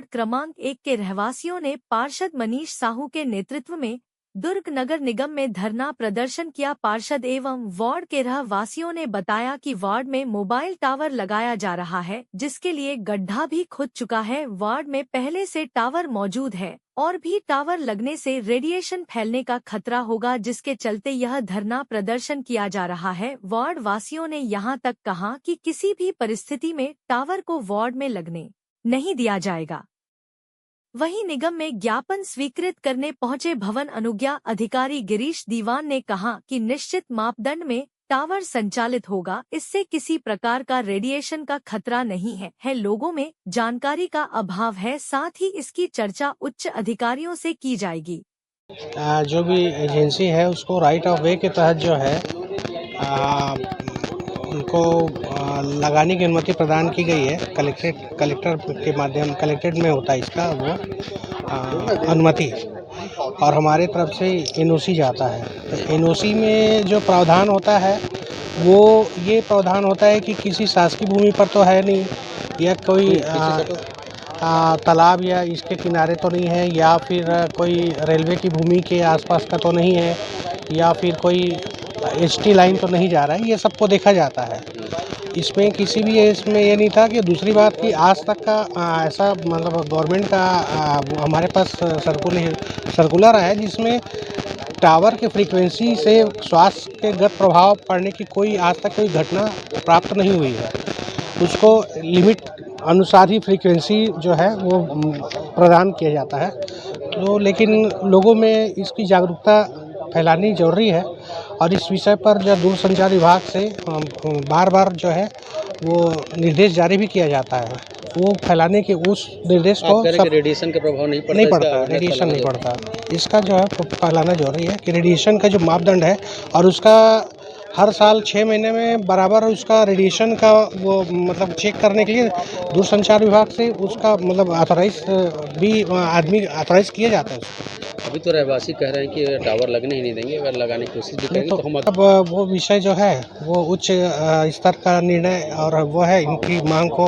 Ward क्रमांक 1 के रहवासियों ने पार्षद मनीष साहू के नेतृत्व में दुर्ग नगर निगम में धरना प्रदर्शन किया। पार्षद एवं वार्ड के रहवासियों ने बताया कि वार्ड में मोबाइल टावर लगाया जा रहा है, जिसके लिए गड्ढा भी खुद चुका है। वार्ड में पहले से टावर मौजूद है और भी टावर लगने से रेडिएशन फैलने का खतरा होगा, जिसके चलते यह धरना प्रदर्शन किया जा रहा है। वार्ड वासियों ने यहां तक कहा कि किसी भी परिस्थिति में टावर को वार्ड में लगने नहीं दिया जाएगा। वहीं निगम में ज्ञापन स्वीकृत करने पहुंचे भवन अनुज्ञा अधिकारी गिरीश दीवान ने कहा कि निश्चित मापदंड में टावर संचालित होगा, इससे किसी प्रकार का रेडिएशन का खतरा नहीं है। लोगों में जानकारी का अभाव है, साथ ही इसकी चर्चा उच्च अधिकारियों से की जाएगी। जो भी एजेंसी है उसको राइट ऑफ वे के तहत जो है उनको लगाने की अनुमति प्रदान की गई है। कलेक्टर के माध्यम, कलेक्टेड में होता है इसका वो अनुमति, और हमारे तरफ से एनओसी जाता है। तो एनओसी में जो प्रावधान होता है वो ये प्रावधान होता है कि किसी शासकीय भूमि पर तो है नहीं, या कोई तालाब या इसके किनारे तो नहीं है, या फिर कोई रेलवे की भूमि के आसपास का तो नहीं है, या फिर कोई एसटी लाइन तो नहीं जा रहा है। ये सबको देखा जाता है। इसमें किसी भी इसमें ये नहीं था कि दूसरी बात कि आज तक का ऐसा मतलब गवर्नमेंट का हमारे पास सर्कुलर है जिसमें टावर के फ्रीक्वेंसी से स्वास्थ्य के गत प्रभाव पड़ने की कोई आज तक कोई घटना प्राप्त नहीं हुई है। उसको लिमिट अनुसार ही फ्रीक्वेंसी जो है वो प्रदान किया जाता है। तो लेकिन लोगों में इसकी जागरूकता फैलानी जरूरी है, और इस विषय पर जो दूरसंचार विभाग से बार बार जो है वो निर्देश जारी भी किया जाता है। वो फैलाने के उस निर्देश को रेडिएशन का प्रभाव नहीं पड़ता, रेडिएशन नहीं पड़ता। इसका जो है फैलाना जरूरी है कि रेडिएशन का जो मापदंड है, और उसका हर साल 6 महीने में बराबर उसका रेडिएशन का वो मतलब चेक करने के लिए दूरसंचार विभाग से उसका मतलब ऑथराइज भी आदमी ऑथराइज किया जाता है उसको। अभी तो रहवासी कह रहे हैं कि टावर लगने ही नहीं देंगे, अगर लगाने की कोशिश भी करेंगे तो हम अब वो विषय जो है वो उच्च स्तर का निर्णय, और वो है इनकी मांग को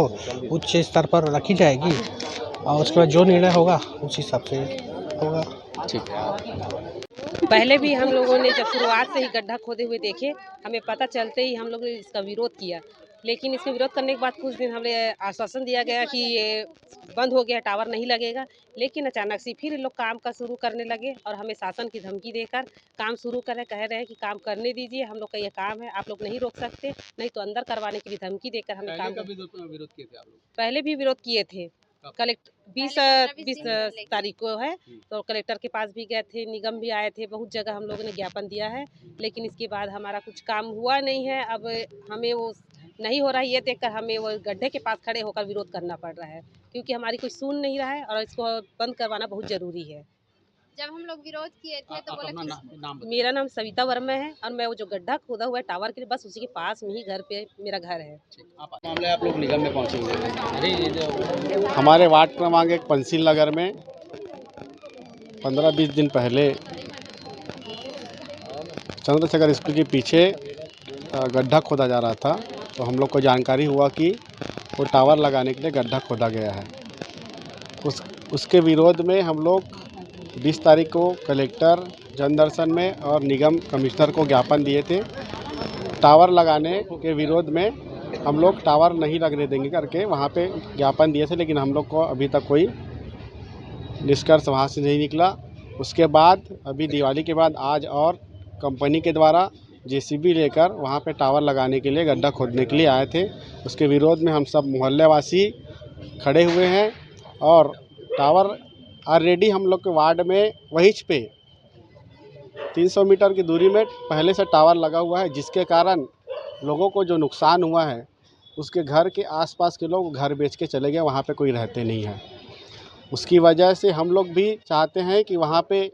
उच्च स्तर पर रखी जाएगी, और उसके बाद जो निर्णय होगा उस हिसाब से होगा। ठीक है। पहले भी हम लोगों ने जब शुरुआत से ही गड्ढा खोदे हुए देखे, हमें पता चलते ही हम लोगों ने इसका विरोध किया। लेकिन इसका विरोध करने के बाद कुछ दिन हमें आश्वासन दिया गया कि ये बंद हो गया, टावर नहीं लगेगा। लेकिन अचानक से फिर लोग काम का शुरू करने लगे और हमें शासन की धमकी देकर काम शुरू करें, कह रहे हैं कि काम करने दीजिए, हम लोग का ये काम है, आप लोग नहीं रोक सकते, नहीं तो अंदर करवाने की भी धमकी देकर हमें काम विरोध किए थे आप लोग? पहले भी विरोध किए थे। कलेक्टर 20 तारीख को है, तो कलेक्टर के पास भी गए थे, निगम भी आए थे, बहुत जगह हम लोगों ने ज्ञापन दिया है। लेकिन इसके बाद हमारा कुछ काम हुआ नहीं है। अब हमें वो नहीं हो रहा है, ये देखकर हमें वो गड्ढे के पास खड़े होकर विरोध करना पड़ रहा है, क्योंकि हमारी कोई सुन नहीं रहा है और इसको बंद करवाना बहुत ज़रूरी है। जब हम लोग विरोध किए थे तो बोले मेरा नाम सविता वर्मा है, और मैं वो जो गड्ढा खोदा हुआ है टावर के लिए, बस उसी के पास में ही घर पे मेरा घर है। मामले आप लोग निगम में पहुँचेंगे? हमारे वार्ड क्रमांक 1 पंसील नगर में 15-20 दिन पहले चंद्रशेखर स्कूल के पीछे गड्ढा खोदा जा रहा था, तो हम लोग को जानकारी हुआ कि वो टावर लगाने के लिए गड्ढा खोदा गया है। उसके विरोध में हम लोग 20 तारीख को कलेक्टर, जनदर्शन में और निगम कमिश्नर को ज्ञापन दिए थे। टावर लगाने के विरोध में हम लोग टावर नहीं लगने देंगे करके वहाँ पे ज्ञापन दिए थे, लेकिन हम लोग को अभी तक कोई निष्कर्ष वहाँ से नहीं निकला। उसके बाद अभी दिवाली के बाद आज और कंपनी के द्वारा जेसीबी लेकर वहाँ पे टावर लगाने के लिए, गड्ढा खोदने के लिए आए थे। उसके विरोध में हम सब मोहल्लेवासी खड़े हुए हैं, और टावर ऑलरेडी हम लोग के वार्ड में वहीं पे 300 मीटर की दूरी में पहले से टावर लगा हुआ है, जिसके कारण लोगों को जो नुकसान हुआ है, उसके घर के आसपास के लोग घर बेच के चले गए, वहाँ पे कोई रहते नहीं है। उसकी वजह से हम लोग भी चाहते हैं कि वहाँ पे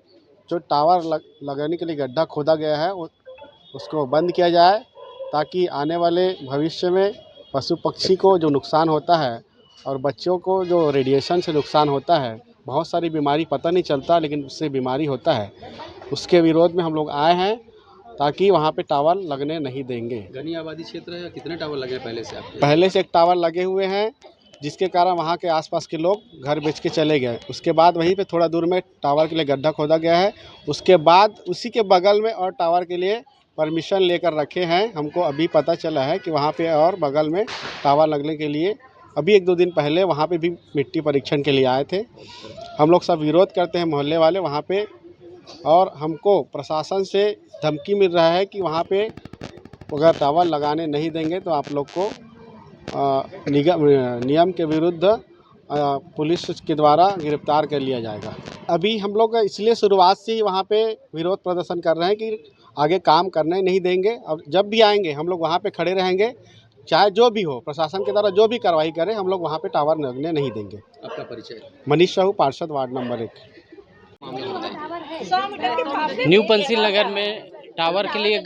जो टावर लगाने के लिए गड्ढा खोदा गया है उसको बंद किया जाए, ताकि आने वाले भविष्य में पशु पक्षी को जो नुकसान होता है और बच्चों को जो रेडिएशन से नुकसान होता है, बहुत सारी बीमारी पता नहीं चलता लेकिन उससे बीमारी होता है, उसके विरोध में हम लोग आए हैं, ताकि वहाँ पे टावर लगने नहीं देंगे। घनी आबादी क्षेत्र है, कितने टावर लगे पहले से आपके? पहले से एक टावर लगे हुए हैं, जिसके कारण वहाँ के आसपास के लोग घर बेच के चले गए। उसके बाद वहीं पे थोड़ा दूर में टावर के लिए गड्ढा खोदा गया है। उसके बाद उसी के बगल में और टावर के लिए परमिशन लेकर रखे हैं। हमको अभी पता चला है कि वहाँ पे और बगल में टावर लगने के लिए अभी 1-2 दिन पहले वहाँ पे भी मिट्टी परीक्षण के लिए आए थे। हम लोग सब विरोध करते हैं मोहल्ले वाले वहाँ पे, और हमको प्रशासन से धमकी मिल रहा है कि वहाँ पे अगर टावर लगाने नहीं देंगे तो आप लोग को नियम के विरुद्ध पुलिस के द्वारा गिरफ्तार कर लिया जाएगा। अभी हम लोग इसलिए शुरुआत से ही वहाँ पे विरोध प्रदर्शन कर रहे हैं कि आगे काम करने नहीं देंगे। अब जब भी आएंगे हम लोग वहाँ पे खड़े रहेंगे, चाहे जो भी हो, प्रशासन के द्वारा जो भी कार्रवाई करे, हम लोग वहाँ पे टावर लगने नहीं देंगे। आपका परिचय? मनीष साहू, पार्षद वार्ड नंबर 1। न्यू पंसील नगर में टावर के लिए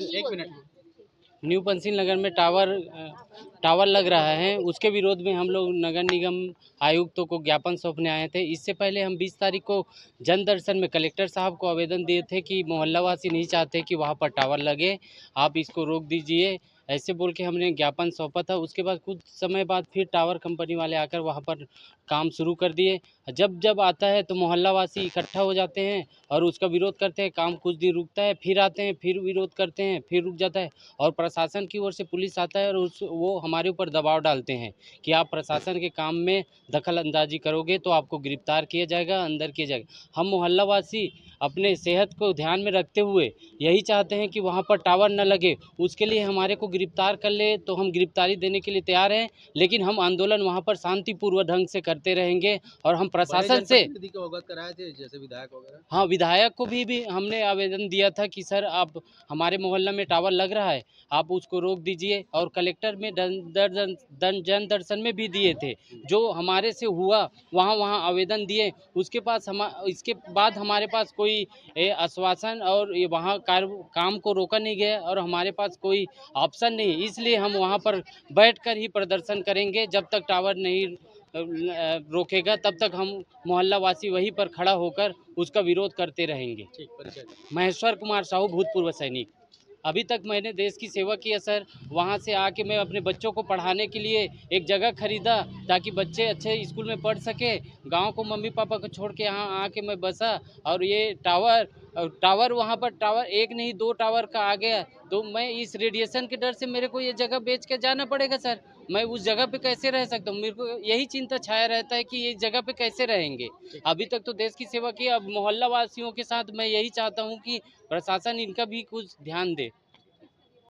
न्यू पंसील नगर में टावर लग रहा है, उसके विरोध में हम लोग नगर निगम आयुक्तों को ज्ञापन सौंपने आए थे। इससे पहले हम 20 तारीख को जन दर्शन में कलेक्टर साहब को आवेदन दिए थे कि मोहल्लावासी नहीं चाहते कि वहां पर टावर लगे, आप इसको रोक दीजिए, ऐसे बोल के हमने ज्ञापन सौंपा था। उसके बाद कुछ समय बाद फिर टावर कंपनी वाले आकर वहां पर काम शुरू कर दिए। जब आता है तो मोहल्लावासी इकट्ठा हो जाते हैं और उसका विरोध करते हैं। काम कुछ दिन रुकता है, फिर आते हैं, फिर विरोध करते हैं, फिर रुक जाता है और प्रशासन की ओर से पुलिस आता है और वो हमारे ऊपर दबाव डालते हैं कि आप प्रशासन के काम में दखल अंदाजी करोगे तो आपको गिरफ्तार किया जाएगा, अंदर किया जाएगा। हम मोहल्लावासी अपने सेहत को ध्यान में रखते हुए यही चाहते हैं कि वहाँ पर टावर न लगे। उसके लिए हमारे को गिरफ्तार कर ले तो हम गिरफ्तारी देने के लिए तैयार हैं, लेकिन हम आंदोलन वहाँ पर शांतिपूर्वक ढंग से करते रहेंगे। और हम प्रशासन से अवगत कराए थे, जैसे विधायक वगैरह? हाँ, विधायक को भी हमने आवेदन दिया था कि सर आप हमारे मोहल्ला में टावर लग रहा है, आप उसको रोक दीजिए। और कलेक्टर में जन दर्शन में भी दिए थे, जो हमारे से हुआ वहाँ आवेदन दिए। इसके बाद हमारे पास कोई आश्वासन और ये वहाँ काम को रोका नहीं गया और हमारे पास कोई ऑप्शन नहीं। इसलिए हम वहाँ पर बैठकर ही प्रदर्शन करेंगे। जब तक टावर नहीं रोकेगा तब तक हम मोहल्ला वासी वहीं पर खड़ा होकर उसका विरोध करते रहेंगे। महेश्वर कुमार साहू, भूतपूर्व सैनिक। अभी तक मैंने देश की सेवा की है सर। वहाँ से आके मैं अपने बच्चों को पढ़ाने के लिए एक जगह खरीदा ताकि बच्चे अच्छे स्कूल में पढ़ सके। गांव को मम्मी पापा को छोड़ के यहाँ आके मैं बसा और ये टावर वहाँ पर टावर एक नहीं 2 टावर का आ गया, तो मैं इस रेडिएशन के डर से मेरे को ये जगह बेच के जाना पड़ेगा सर। मैं उस जगह पे कैसे रह सकता हूँ? मेरे को यही चिंता छाया रहता है कि ये जगह पे कैसे रहेंगे। अभी तक तो देश की सेवा की, अब मोहल्ला वासियों के साथ मैं यही चाहता हूँ कि प्रशासन इनका भी कुछ ध्यान दे।